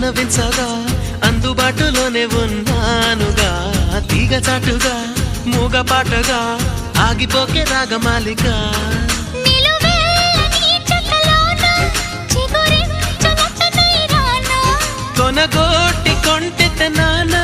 విన్నవించగా అందుబాటులోనే ఉన్నానుగా తీగ చాటుగా మూగపాటగా ఆగిపోకే రాగమాలిక కొనగోటి కొంటె నానా